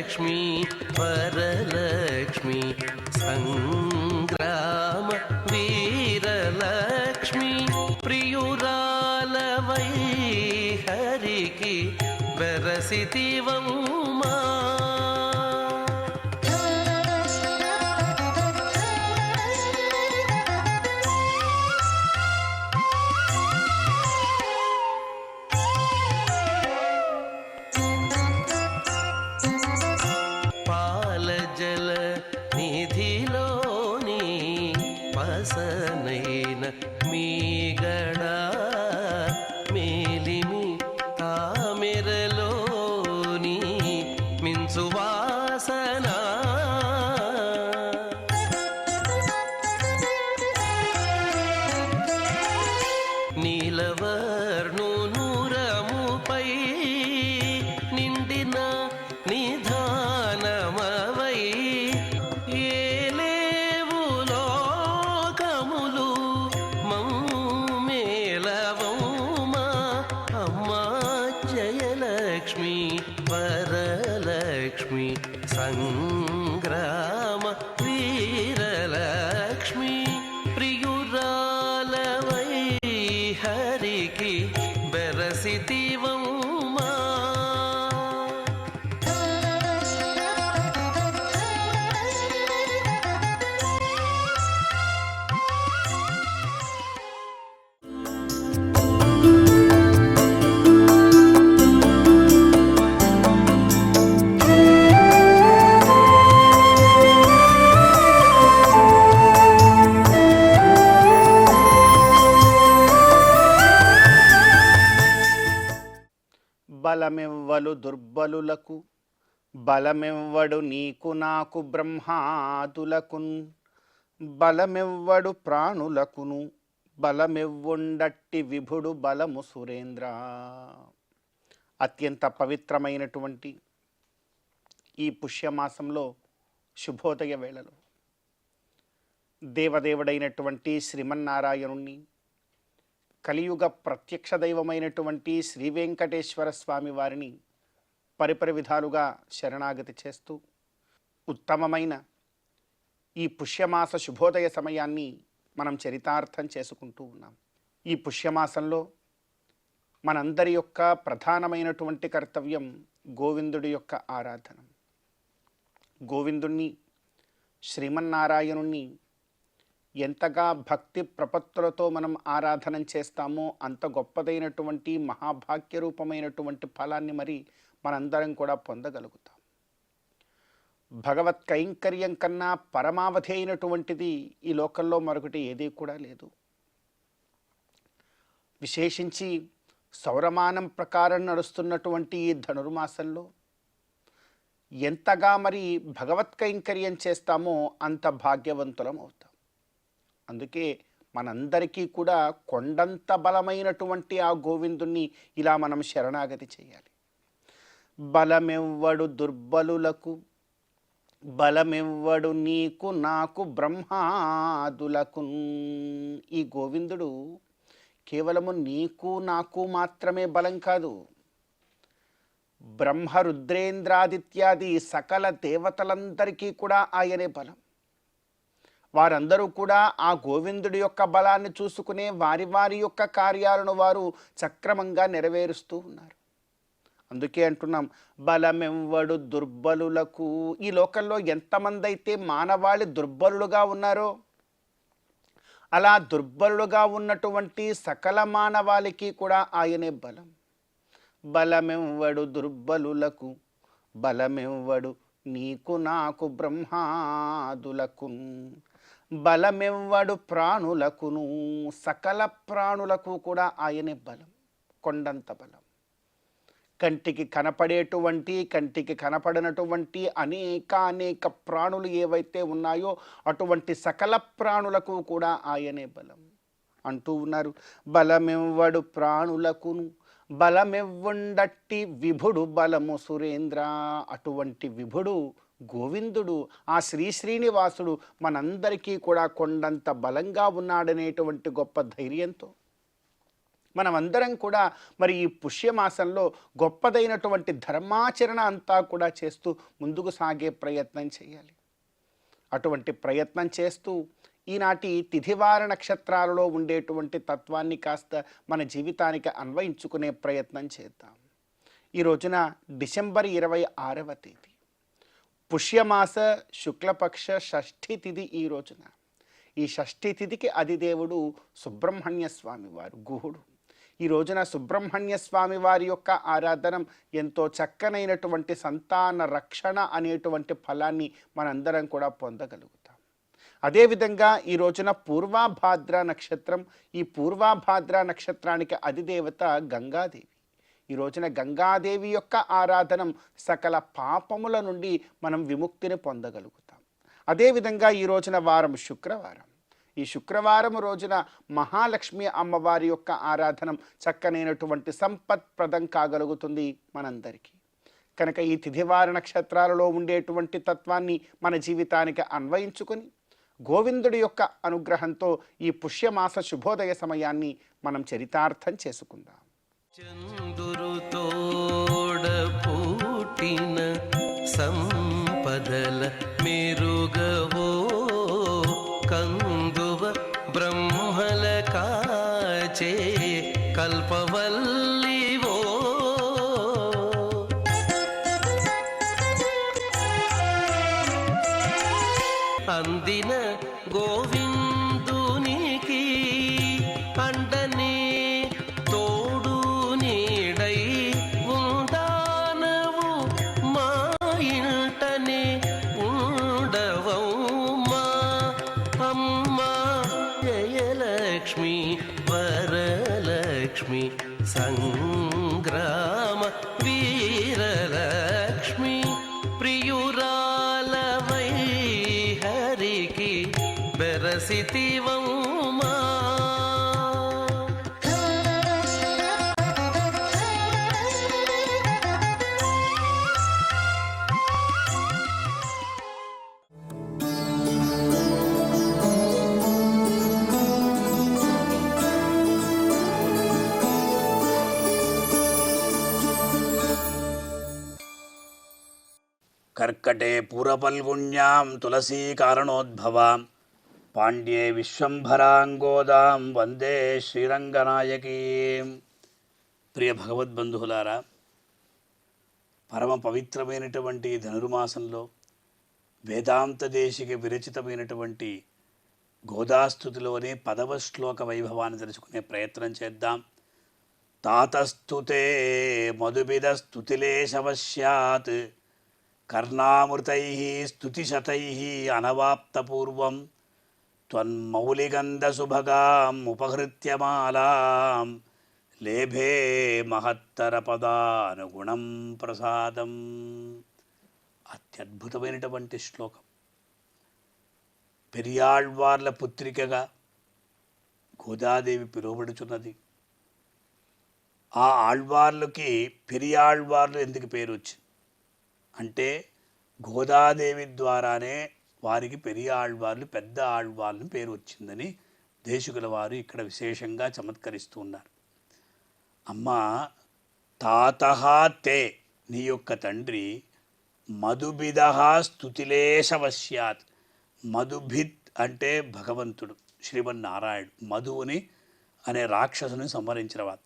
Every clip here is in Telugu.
జయలక్ష్మి వరలక్ష్మి సంగ్రామ వీరలక్ష్మి ప్రియురాలవై హరికి వెరసితివమ్మా. పాలజల నిధిలోని పసనైన మీగడ మేలిమి తామెరలోని మించువాసన నీలవర్ణునురముపై నిండిన నిధానమవై ఏలేవు లోకములు మౌమేలవౌమా అమ్మా. జయలక్ష్మి వరలక్ష్మి సంగ్రామ వీరలక్ష్మి ప్రియురాలవై హరికి బెరసితివమ్మా. బలమివ్వలు దుర్బలులకు బలమివ్వడు నీకు నాకు బ్రహ్మాదులకున్ బలమివ్వడు ప్రాణులకును బలమివ్వుండట్టి విభుడు బలము సురేంద్ర. అత్యంత పవిత్రమైనటువంటి ఈ పుష్యమాసంలో శుభోదయ వేళలో దేవదేవుడైనటువంటి శ్రీమన్నారాయణుణ్ణి కలియుగ ప్రత్యక్ష దైవమైనటువంటి శ్రీ వెంకటేశ్వర స్వామి వారిని పరిపరి విధాలుగా శరణాగతి చేస్తూ ఉత్తమమైన ఈ పుష్యమాస శుభోదయ సమయాన్ని మనం చరితార్థం చేసుకుంటూ ఉన్నాం. ఈ పుష్యమాసంలో మనందరి యొక్క ప్రధానమైనటువంటి కర్తవ్యం గోవిందుడి యొక్క ఆరాధన. గోవిందుణ్ణి శ్రీమన్నారాయణుణ్ణి ఎంతగా భక్తి ప్రపత్తులతో మనం ఆరాధన చేస్తామో అంత గొప్పదైనటువంటి మహాభాగ్య రూపమైనటువంటి ఫలాన్ని మరి మనందరం కూడా పొందగలుగుతాం. భగవత్ కైంకర్యం కన్నా పరమావధి అయినటువంటిది ఈ లోకంలో మరొకటి ఏదీ కూడా లేదు. విశేషించి సౌరమానం ప్రకారం నడుస్తున్నటువంటి ఈ ధనుర్మాసంలో ఎంతగా మరి భగవత్ కైంకర్యం చేస్తామో అంత భాగ్యవంతులం అవుతాం. అందుకే మనందరికీ కూడా కొండంత బలమైనటువంటి ఆ గోవిందుణ్ణి ఇలా మనం శరణాగతి చేయాలి. బలమివ్వడు దుర్బలులకు బలమివ్వడు నీకు నాకు బ్రహ్మాదులకు. ఈ గోవిందుడు కేవలము నీకు నాకు మాత్రమే బలం కాదు, బ్రహ్మ రుద్రేంద్రాదిత్యాది సకల దేవతలందరికీ కూడా ఆయనే బలం. వారందరూ కూడా ఆ గోవిందుడి యొక్క బలాన్ని చూసుకునే వారి వారి యొక్క కార్యాలను వారు సక్రమంగా నెరవేరుస్తూ ఉన్నారు. అందుకే అంటున్నాం బలమెవ్వడు దుర్బలులకు. ఈ లోకంలో ఎంతమంది అయితే మానవాళి దుర్బలులుగా ఉన్నారో అలా దుర్బలులుగా ఉన్నటువంటి సకల మానవాళికి కూడా ఆయనే బలం. బలమెవ్వడు దుర్బలులకు బలమెవ్వడు నీకు నాకు బ్రహ్మాదులకు. బలమెవ్వడు ప్రాణులకును సకల ప్రాణులకు కూడా ఆయనే బలం, కొండంత బలం. కంటికి కనపడేటువంటి కంటికి కనపడనటువంటి అనేక ప్రాణులు ఏవైతే ఉన్నాయో అటువంటి సకల ప్రాణులకు కూడా ఆయనే బలం అంటూ ఉన్నారు. బలమెవ్వడు ప్రాణులకును బలమెవ్వుండట్టి విభుడు బలము సురేంద్ర. అటువంటి విభుడు గోవిందుడు ఆ శ్రీనివాసుడు మనందరికీ కూడా కొండంత బలంగా ఉన్నాడనేటువంటి గొప్ప ధైర్యంతో మనమందరం కూడా మరి ఈ పుష్యమాసంలో గొప్పదైనటువంటి ధర్మాచరణ అంతా కూడా చేస్తూ ముందుకు సాగే ప్రయత్నం చేయాలి. అటువంటి ప్రయత్నం చేస్తూ ఈనాటి తిథివార నక్షత్రాలలో ఉండేటువంటి తత్వాన్ని కాస్త మన జీవితానికి అన్వయించుకునే ప్రయత్నం చేద్దాం. ఈ రోజున డిసెంబర్ 26వ తేదీ పుష్యమాస శుక్లపక్ష షష్ఠి తిథి. ఈ రోజున ఈ షష్ఠి తిథికి అధిదేవుడు సుబ్రహ్మణ్య స్వామి వారు, గుహుడు. ఈ రోజున సుబ్రహ్మణ్య స్వామి వారి యొక్క ఆరాధన ఎంతో చక్కనైనటువంటి సంతాన రక్షణ అనేటువంటి ఫలాన్ని మనందరం కూడా పొందగలుగుతాం. అదేవిధంగా ఈ రోజున పూర్వాభాద్ర నక్షత్రం. ఈ పూర్వాభాద్ర నక్షత్రానికి అధిదేవత గంగాదేవి. ఈ రోజున గంగాదేవి యొక్క ఆరాధన సకల పాపముల నుండి మనం విముక్తిని పొందగలుగుతాం. అదేవిధంగా ఈ రోజున వారం శుక్రవారం. ఈ శుక్రవారం రోజున మహాలక్ష్మి అమ్మవారి యొక్క ఆరాధన చక్కనైనటువంటి సంపత్ప్రదం కాగలుగుతుంది మనందరికీ. కనుక ఈ తిథివార నక్షత్రాలలో ఉండేటువంటి తత్వాన్ని మన జీవితానికి అన్వయించుకొని గోవిందుడి యొక్క అనుగ్రహంతో ఈ పుష్యమాస శుభోదయ సమయాన్ని మనం చరితార్థం చేసుకుందాం. చందురుతోడ పుట్టిన సంపదల మెరుగవో కందువ బ్రహ్మల కాచే కల్పవల్లివో అందిన గోవిందునికి అండనే తోడు నీడై ఉందానవు మా ఇంటనే ఉండవమ్మా అమ్మ జయలక్ష్మి వరలక్ష్మి సంగ్రామ వీరలక్ష్మి ప్రియురాలవై హరికి బెరసితివమ్మా. కర్కటే పూరపల్గుణ్యాం తులసీకారణోద్భవాం పాండ్యే విశ్వంభరాంగోదాం వందే శ్రీరంగనాయకీం. ప్రియ భగవద్బంధువులారా, పరమ పవిత్రమైనటువంటి ధనుర్మాసంలో వేదాంత దేశిక విరచితమైనటువంటి గోదాస్తుతిలోని 10వ శ్లోక వైభవాన్ని తెలుసుకునే ప్రయత్నం చేద్దాం. తాతస్తుతే మధుబిదస్తుతిలేశవశ్యాత్ కర్ణామృతై స్తుతిశతై అనవాప్తపూర్వం త్వన్మౌలిగంధసుభగాం ఉపహృత్యమాలాం లేభే మహత్తరపదానుగుణం ప్రసాదం. అత్యద్భుతమైనటువంటి శ్లోకం. పెరియాళ్వార్ల పుత్రికగా గోదాదేవి పిలువబడుచున్నది. ఆ ఆళ్వార్లకి పెరియాళ్వార్లు ఎందుకు పేరు వచ్చింది అంటే గోదాదేవి ద్వారానే వారికి పెరియాళ్వార్లు, పెద్ద ఆళ్వార్లు పేరు వచ్చిందని దేశికుల వారు ఇక్కడ విశేషంగా చమత్కరిస్తూ ఉన్నారు. అమ్మ తాతః తే, నీ యొక్క తండ్రి మధుబిదః స్తుతిలేశవశ్యాత్. మధుభిత్ అంటే భగవంతుడు శ్రీమన్నారాయణుడు, మధువుని అనే రాక్షసుని సంహరించిన వాడు.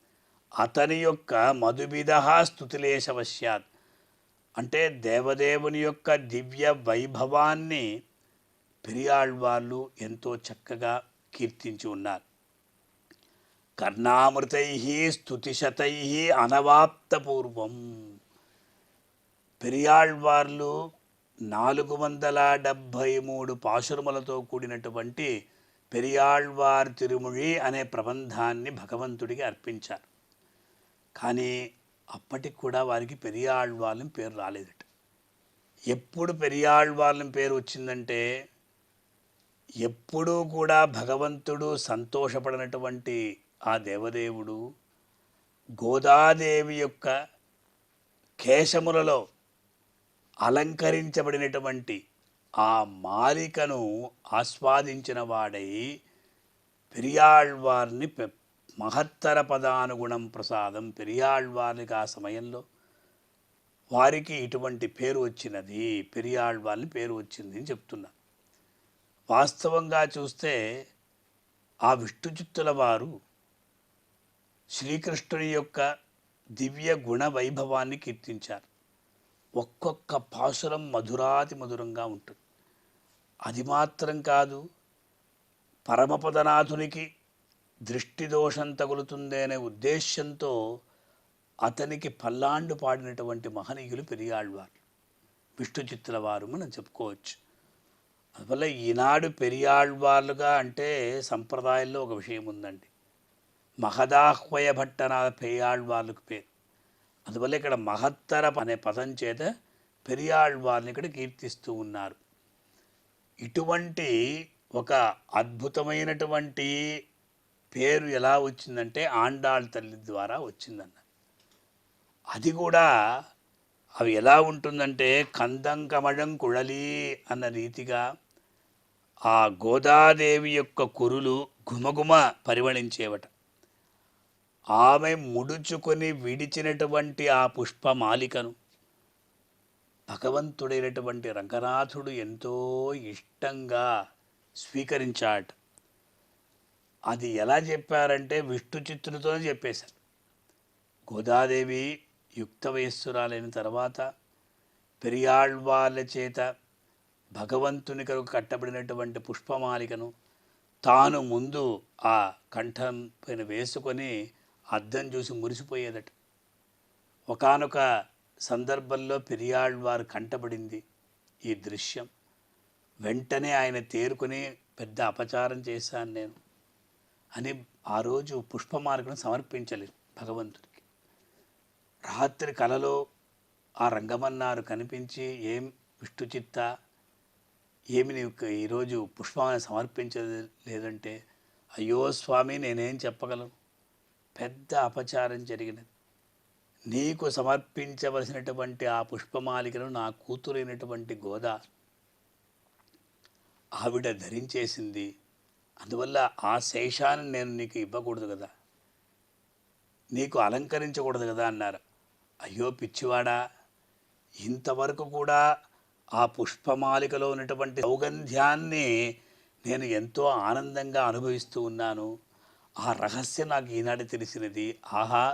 అతని యొక్క మధుబిదః స్తుతిలేశవశ్యాత్ అంటే దేవదేవుని యొక్క దివ్య వైభవాన్ని పెరియాళ్వార్లు ఎంతో చక్కగా కీర్తించి ఉన్నారు. కర్ణామృతై స్తుతిశతై అనవాప్తపూర్వం. పెరియాళ్వార్లు 473 పాశురములతో కూడినటువంటి పెరియాళ్వార్ తిరుమొഴി అనే ప్రబంధాన్ని భగవంతుడికి అర్పించారు. కానీ అప్పటికి కూడా వారికి పెరియాళ్వార్లం పేరు రాలేదట. ఎప్పుడు పెరియాళ్వార్లం పేరు వచ్చిందంటే ఎప్పుడూ కూడా భగవంతుడు సంతోషపడినటువంటి ఆ దేవదేవుడు గోదాదేవి యొక్క కేశములలో అలంకరించబడినటువంటి ఆ మాలికను ఆస్వాదించిన వాడై పెరియాళ్వార్ని మహత్తర పదానుగుణం ప్రసాదం. పెరియాళ్వారికి ఆ సమయంలో వారికి ఇటువంటి పేరు వచ్చినది, పెరియాళ్వార్ని పేరు వచ్చింది అని చెప్తున్నారు. వాస్తవంగా చూస్తే ఆ విష్ణుచిత్తుల వారు శ్రీకృష్ణుని యొక్క దివ్య గుణ వైభవాన్ని కీర్తించారు. ఒక్కొక్క పాసురం మధురాతి మధురంగా ఉంటుంది. అది మాత్రం కాదు, పరమపదనాథునికి దృష్టి దోషం తగులుతుంది అనే ఉద్దేశ్యంతో అతనికి పల్లాండు పాడినటువంటి మహనీయులు పెరియాళ్వారు, విష్ణుచిత్తుల వారు మనం చెప్పుకోవచ్చు. అందువల్ల ఈనాడు పెరియాళ్వార్లుగా అంటే సంప్రదాయంలో ఒక విషయం ఉందండి. మహదాహ్వయ భట్టనాథ పెరియాళ్వార్లకు పేరు. అందువల్ల ఇక్కడ మహత్తర అనే పదం చేత పెరియాళ్వార్ని ఇక్కడ కీర్తిస్తూ ఉన్నారు. ఇటువంటి ఒక అద్భుతమైనటువంటి పేరు ఎలా వచ్చిందంటే ఆండాళ్ తల్లి ద్వారా వచ్చిందన్న. అది కూడా అవి ఎలా ఉంటుందంటే కందం కమళం కుళలి అన్న రీతిగా ఆ గోదాదేవి యొక్క కురులు గుమగుమ పరిమళించేవట. ఆమె ముడుచుకొని విడిచినటువంటి ఆ పుష్పమాలికను భగవంతుడైనటువంటి రంగనాథుడు ఎంతో ఇష్టంగా స్వీకరించాడు. అది ఎలా చెప్పారంటే విష్ణుచిత్తులతోనే చెప్పేశారు. గోదాదేవి యుక్త వయస్సురాలైన తర్వాత పెరియాళ్వార్ల చేత భగవంతుని కొరకు కట్టబడినటువంటి పుష్పమాలికను తాను ముందు ఆ కంఠం పైన వేసుకొని అద్దం చూసి మురిసిపోయేదట. ఒకానొక సందర్భంలో పెరియాళ్వారు కంటబడింది ఈ దృశ్యం. వెంటనే ఆయన తేరుకొని పెద్ద అపచారం చేశాను నేను అని ఆ రోజు పుష్పమాలికను సమర్పించలేదు భగవంతుడికి. రాత్రి కలలో ఆ రంగమన్నారు కనిపించి, ఏం విష్ణుచిత్త, ఏమి నీవు ఈరోజు పుష్పమాలను సమర్పించలేదంటే, అయ్యో స్వామి నేనేం చెప్పగలను, పెద్ద అపచారం జరిగినది. నీకు సమర్పించవలసినటువంటి ఆ పుష్పమాలికను నా కూతురైనటువంటి గోదా ఆవిడ ధరించేసింది. అందువల్ల ఆ శేషాన్ని నేను నీకు ఇవ్వకూడదు కదా, నీకు అలంకరించకూడదు కదా అన్నారు. అయ్యో పిచ్చివాడా, ఇంతవరకు కూడా ఆ పుష్పమాలికలో ఉన్నటువంటి సౌగంధ్యాన్ని నేను ఎంతో ఆనందంగా అనుభవిస్తూ ఉన్నాను. ఆ రహస్యం నాకు ఈనాడు తెలిసినది. ఆహా,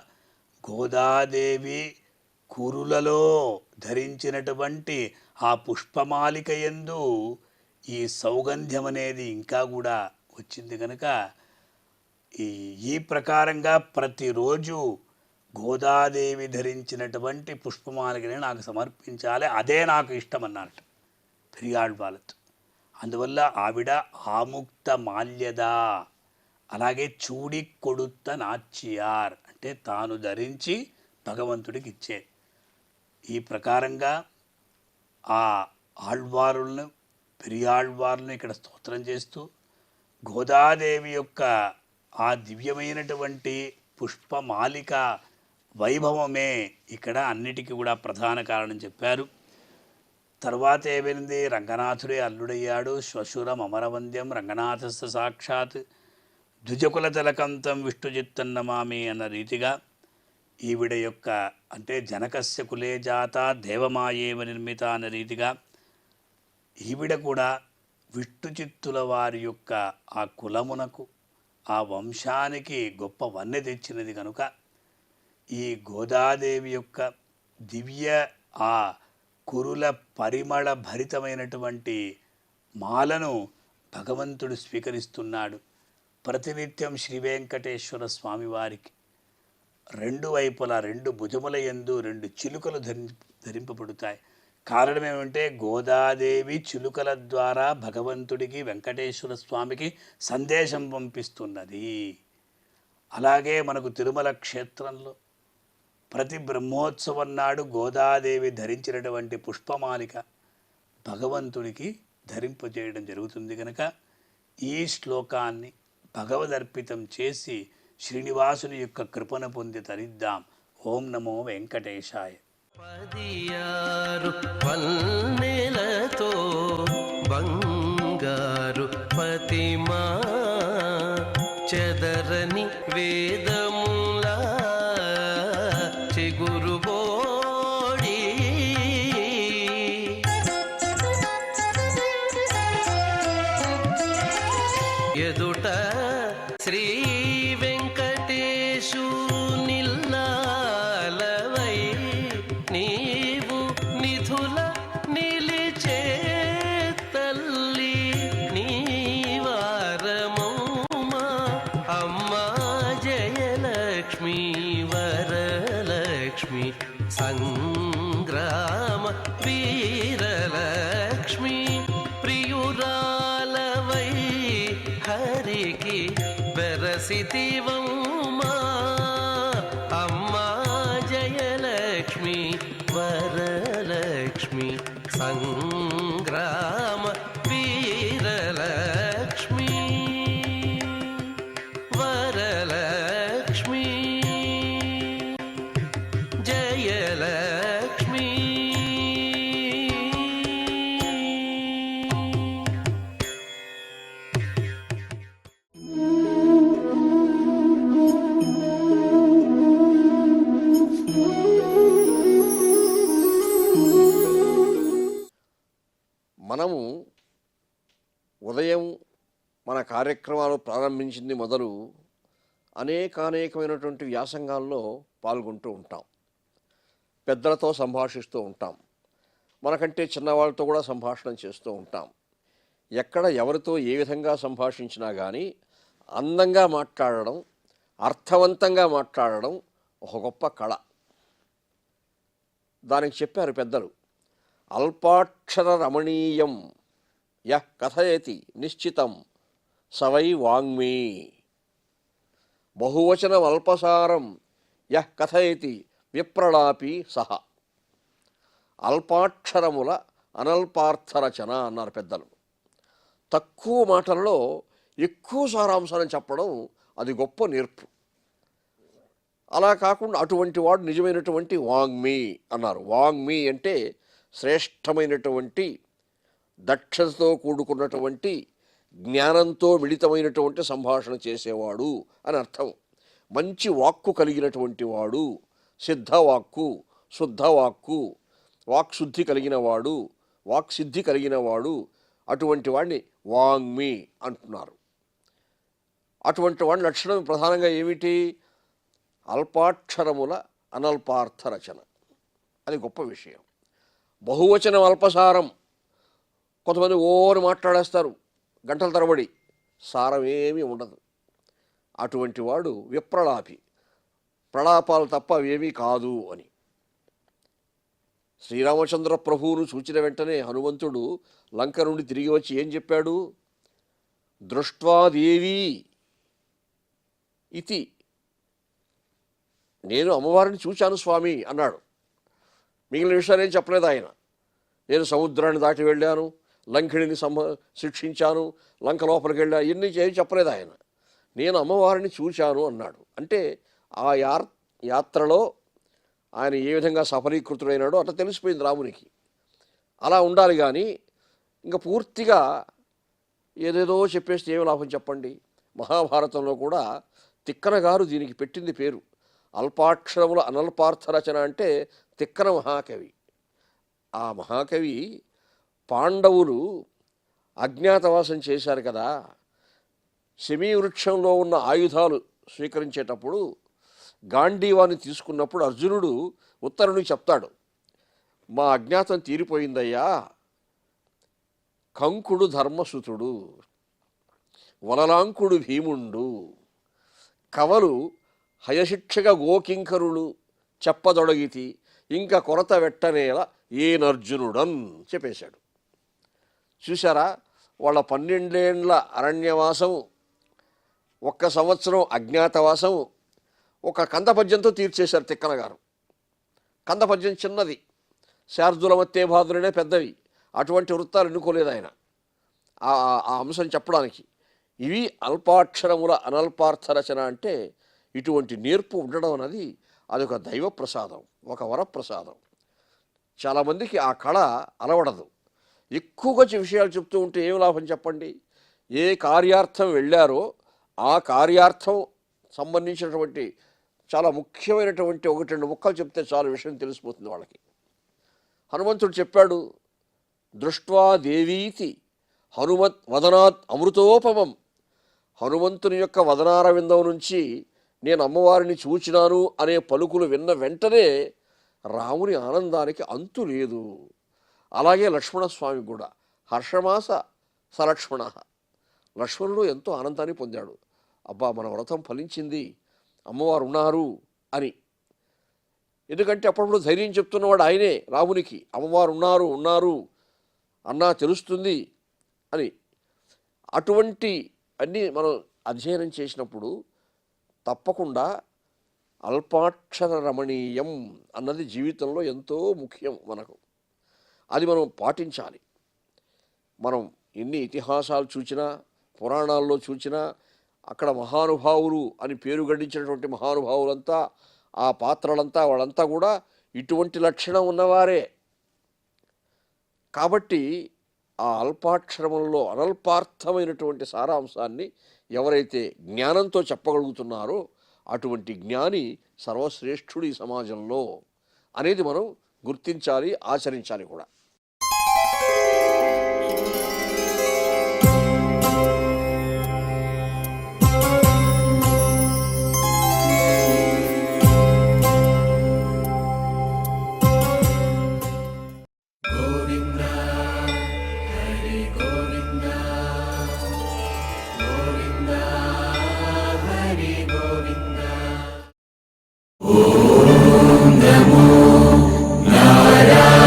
గోదాదేవి కురులలో ధరించినటువంటి ఆ పుష్పమాలిక యందు ఈ సౌగంధ్యం అనేది ఇంకా కూడా వచ్చింది కనుక ఈ ప్రకారంగా ప్రతిరోజు గోదాదేవి ధరించినటువంటి పుష్పమాలికని నాకు సమర్పించాలి, అదే నాకు ఇష్టం అన్నట్టు పెరియాళ్వార్లతో. అందువల్ల ఆవిడ ఆముక్త మాల్యద, అలాగే చూడి కొడుత్త నాచ్యార్ అంటే తాను ధరించి భగవంతుడికి ఇచ్చే. ఈ ప్రకారంగా ఆ ఆళ్వారులను పెరియాళ్వార్లను ఇక్కడ స్తోత్రం చేస్తూ గోదాదేవి యొక్క ఆ దివ్యమైనటువంటి పుష్పమాలిక వైభవమే ఇక్కడ అన్నిటికీ కూడా ప్రధాన కారణం చెప్పారు. తర్వాత ఏమైంది, రంగనాథుడే అల్లుడయ్యాడు. శ్వశురం అమరవంద్యం రంగనాథస్య సాక్షాత్ ద్విజకుల తిలకంతం విష్ణుచిత్తన్నమామి అన్న రీతిగా ఈవిడ యొక్క అంటే జనకస్య కులే జాత దేవమాయేవ నిర్మిత అన్న రీతిగా ఈవిడ కూడా విష్ణుచిత్తుల వారి యొక్క ఆ కులమునకు ఆ వంశానికి గొప్ప వన్నె తెచ్చినది కనుక ఈ గోదాదేవి యొక్క దివ్య ఆ కురుల పరిమళ భరితమైనటువంటి మాలను భగవంతుడు స్వీకరిస్తున్నాడు. ప్రతినిత్యం శ్రీ వెంకటేశ్వర స్వామివారికి రెండు వైపులా రెండు భుజముల యందు రెండు చిలుకలు ధరింపబడుతాయి. కారణం ఏమంటే గోదాదేవి చిలుకల ద్వారా భగవంతుడికి వెంకటేశ్వర స్వామికి సందేశం పంపిస్తున్నది. అలాగే మనకు తిరుమల క్షేత్రంలో ప్రతి బ్రహ్మోత్సవం నాడు గోదాదేవి ధరించినటువంటి పుష్పమాలిక భగవంతుడికి ధరింపజేయడం జరుగుతుంది కనుక ఈ శ్లోకాన్ని భగవదర్పితం చేసి శ్రీనివాసుని యొక్క కృపను పొంది తరిద్దాం. ఓం నమో వెంకటేశాయ. 16 పన్నెలతో బంగారు పతిమా చెదరని వేదముల చిగురుబోడి ఎదుట శ్రీ వెంకటేశు నిల్లాలవై నీవు నిధుల నిలిచే తల్లి నీవారమౌమా అమ్మా జయలక్ష్మి వరలక్ష్మి సంగ్రామ వీరలక్ష్మి ప్రియురాలవై హరికి వెరసితివౌమా అమ్మా జయలక్ష్మి వరలక్ష్మి సంగ్రామ వీరలక్ష్మి వరలక్ష్మి జయలక్ష్మి. మనము ఉదయం మన కార్యక్రమాలు ప్రారంభించింది మొదలు అనేకమైనటువంటి వ్యాసంగాల్లో పాల్గొంటూ ఉంటాం. పెద్దలతో సంభాషిస్తూ ఉంటాం. మనకంటే చిన్నవాళ్ళతో కూడా సంభాషణ చేస్తూ ఉంటాం. ఎక్కడ ఎవరితో ఏ విధంగా సంభాషించినా కానీ అందంగా మాట్లాడడం, అర్థవంతంగా మాట్లాడడం ఒక గొప్ప కళ. దానికి చెప్పారు పెద్దలు, అల్పాక్షర రమణీయం యః కథయతి నిశ్చితం సవై వాంగ్మీ, బహువచనం అల్పసారం యః కథయతి విప్రలాపి సహ. అల్పాక్షరముల అనల్పార్థరచన అన్నారు పెద్దలు. తక్కువ మాటల్లో ఎక్కువ సారాంశాన్ని చెప్పడం అది గొప్ప నేర్పు. అలా కాకుండా అటువంటి వాడు నిజమైనటువంటి వాంగ్మీ అన్నారు. వాంగ్మీ అంటే శ్రేష్టమైనటువంటి దక్షతతో కూడుకున్నటువంటి జ్ఞానంతో మిళితమైనటువంటి సంభాషణ చేసేవాడు అని అర్థం. మంచి వాక్కు కలిగినటువంటి వాడు, సిద్ధవాక్కు, శుద్ధవాక్కు, వాక్శుద్ధి కలిగినవాడు, వాక్సిద్ధి కలిగినవాడు, అటువంటి వాడిని వాంగ్మీ అంటున్నారు. అటువంటి వాడి లక్షణం ప్రధానంగా ఏమిటి? అల్పాక్షరముల అనల్పార్థ రచన. అది గొప్ప విషయం. బహువచనం అల్పసారం. కొంతమంది ఓరు మాట్లాడేస్తారు గంటల తరబడి, సారం ఏమీ ఉండదు. అటువంటి వాడు విప్రలాపి, ప్రలాపాలు తప్ప అవేమీ కాదు అని. శ్రీరామచంద్ర ప్రభువును చూచిన వెంటనే హనుమంతుడు లంక నుండి తిరిగి వచ్చి ఏం చెప్పాడు? దృష్ట్వా దేవీ ఇతి, నేను అమ్మవారిని చూశాను స్వామి అన్నాడు. మిగిలిన విషయాలు ఏం చెప్పలేదు ఆయన. నేను సముద్రాన్ని దాటి వెళ్ళాను, లంకిణిని శిక్షించాను, లంక లోపలికి వెళ్ళాను, ఇన్ని ఏం చెప్పలేదు ఆయన. నేను అమ్మవారిని చూశాను అన్నాడు. అంటే ఆ యాత్రలో ఆయన ఏ విధంగా సఫలీకృతుడైనాడో అట్లా తెలిసిపోయింది రామునికి. అలా ఉండాలి. కానీ ఇంకా పూర్తిగా ఏదేదో చెప్పేస్తే ఏమి లాభం చెప్పండి. మహాభారతంలో కూడా తిక్కన గారు దీనికి పెట్టింది పేరు. అల్పాక్షరముల అనల్పార్థ రచన అంటే తిక్కన మహాకవి. ఆ మహాకవి పాండవులు అజ్ఞాతవాసం చేశారు కదా, శమీ వృక్షంలో ఉన్న ఆయుధాలు స్వీకరించేటప్పుడు గాంధీవాన్ని తీసుకున్నప్పుడు అర్జునుడు ఉత్తరునికి చెప్తాడు, మా అజ్ఞాతం తీరిపోయిందయ్యా, కంకుడు ధర్మసుతుడు, వలలాంకుడు భీముండు, కవలు హయశిక్షగా గోకింకరులు చెప్పదొడగితి, ఇంకా కొరత వెట్టనేల ఏనర్జునుడన్ చెప్పేశాడు. చూసారా, వాళ్ళ 12 ఏళ్ల అరణ్యవాసం, 1 సంవత్సరం అజ్ఞాతవాసం ఒక కందపద్యంతో తీర్చేశారు తిక్కన గారు. కందపద్యం చిన్నది, శార్దులమత్తే బాధులనే పెద్దవి. అటువంటి వృత్తాలు ఎన్నుకోలేదు ఆయన ఆ అంశం చెప్పడానికి. ఇవి అల్పాక్షరముల అనల్పార్థ రచన అంటే ఇటువంటి నేర్పు ఉండడం అన్నది అదొక దైవ ప్రసాదం, ఒక వరప్రసాదం. చాలామందికి ఆ కళ అలవడదు. ఎక్కువగా విషయాలు చెప్తూ ఉంటే ఏం లాభం చెప్పండి. ఏ కార్యార్థం వెళ్ళారో ఆ కార్యార్థం సంబంధించినటువంటి చాలా ముఖ్యమైనటువంటి 1-2 ముక్కలు చెప్తే చాలు విషయం తెలిసిపోతుంది వాళ్ళకి. హనుమంతుడు చెప్పాడు, దృష్ట్వా దేవీతి హనుమత్ వదనాత్ అమృతోపమం. హనుమంతుని యొక్క వదనారవిందం నుంచి నేను అమ్మవారిని చూచినాను అనే పలుకులు విన్న వెంటనే రాముని ఆనందానికి అంతు లేదు. అలాగే లక్ష్మణస్వామి కూడా హర్షమాస సలక్ష్మణ. లక్ష్మణుడు ఎంతో ఆనందాన్ని పొందాడు. అబ్బా, మన వ్రతం ఫలించింది, అమ్మవారు ఉన్నారు అని. ఎందుకంటే అప్పుడప్పుడు ధైర్యం చెప్తున్నవాడు ఆయనే రామునికి, అమ్మవారు ఉన్నారు అన్నా తెలుస్తుంది అని. అటువంటి అన్నీ మనం అధ్యయనం చేసినప్పుడు తప్పకుండా అల్పాక్షర రమణీయం అన్నది జీవితంలో ఎంతో ముఖ్యం మనకు. అది మనం పాటించాలి. మనం ఎన్ని ఇతిహాసాలు చూసినా, పురాణాల్లో చూసినా, అక్కడ మహానుభావులు అని పేరు గడించినటువంటి మహానుభావులంతా, ఆ పాత్రలంతా వాళ్ళంతా కూడా ఇటువంటి లక్షణం ఉన్నవారే. కాబట్టి ఆ అల్పాక్షరములలో అనల్పార్థమైనటువంటి సారాంశాన్ని ఎవరైతే జ్ఞానంతో చెప్పగలుగుతున్నారో అటువంటి జ్ఞాని సర్వశ్రేష్ఠుడి సమాజంలో అనేది మనం గుర్తించాలి, ఆచరించాలి కూడా.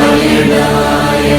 నారాయణాయ